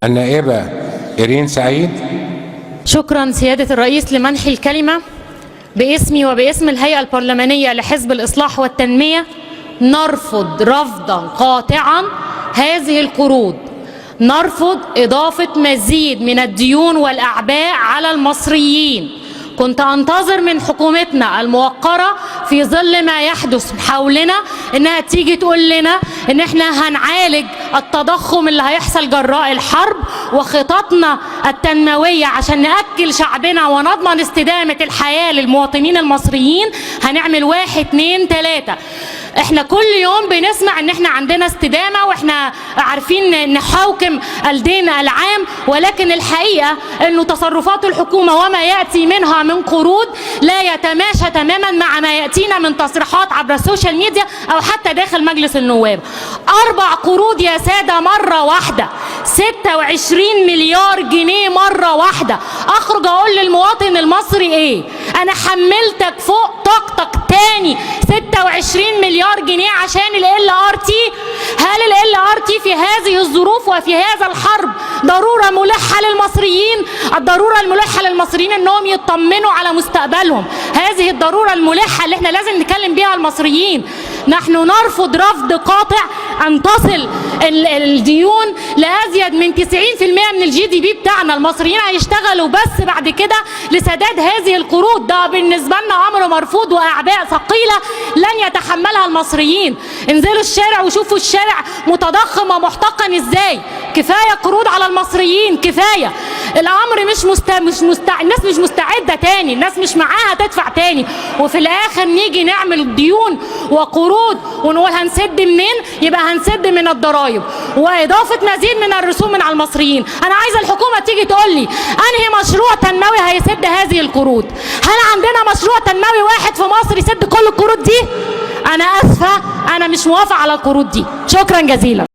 النائبة إيرين سعيد. شكرا سيادة الرئيس لمنح الكلمة. باسمي وباسم الهيئة البرلمانية لحزب الإصلاح والتنمية نرفض رفضا قاطعا هذه القروض، نرفض إضافة مزيد من الديون والأعباء على المصريين. كنت أنتظر من حكومتنا الموقرة في ظل ما يحدث حولنا إنها تيجي تقول لنا إن إحنا هنعالج التضخم اللي هيحصل جراء الحرب وخططنا التنموية عشان نأكل شعبنا ونضمن استدامة الحياة للمواطنين المصريين. هنعمل 1 2 3. احنا كل يوم بنسمع ان احنا عندنا استدامة واحنا عارفين نحوكم الدين العام، ولكن الحقيقة انه تصرفات الحكومة وما يأتي منها من قروض لا يتماشى تماما مع ما يأتينا من تصريحات عبر السوشيال ميديا او حتى داخل مجلس النواب. 4 قروض يا سادة مرة واحدة، 26 مليار جنيه مرة واحدة. اخرج اقول للمواطن المصري ايه؟ انا حملتك فوق طاقتك تاني 26 مليار جنيه عشان ال-LRT. هل ال-LRT في هذه الظروف وفي هذا الحرب ضرورة ملحة للمصريين؟ الضرورة الملحة للمصريين انهم يطمنوا على مستقبلهم. هذه الضرورة الملحة اللي احنا لازم نتكلم بيها المصريين. نحن نرفض رفض قاطع ان تصل الديون لازيد من 90% من الGDP بتاعنا. المصريين هيشتغلوا بس بعد كده لسداد هذه القروض. ده بالنسبة لنا امر مرفوض واعباء ثقيلة لن يتحملها المصريين. انزلوا الشارع وشوفوا الشارع متضخم ومحتقن ازاي. كفاية قروض على المصريين، كفاية. الامر الناس مش مستعدة تاني، الناس مش معاها تدفع تاني، وفي الاخر نيجي نعمل ديون وقروض ونقول هنسد منين؟ يبقى هنسد من الضرائب واضافة مزيد من الرسوم من على المصريين. انا عايزة الحكومة تيجي تقول لي انهي مشروع تنموي هيسد هذه القروض؟ هل عندنا مشروع تنموي واحد في مصر يسد كل القروض دي؟ انا اسفة، انا مش موافقة على القروض دي. شكرا جزيلا.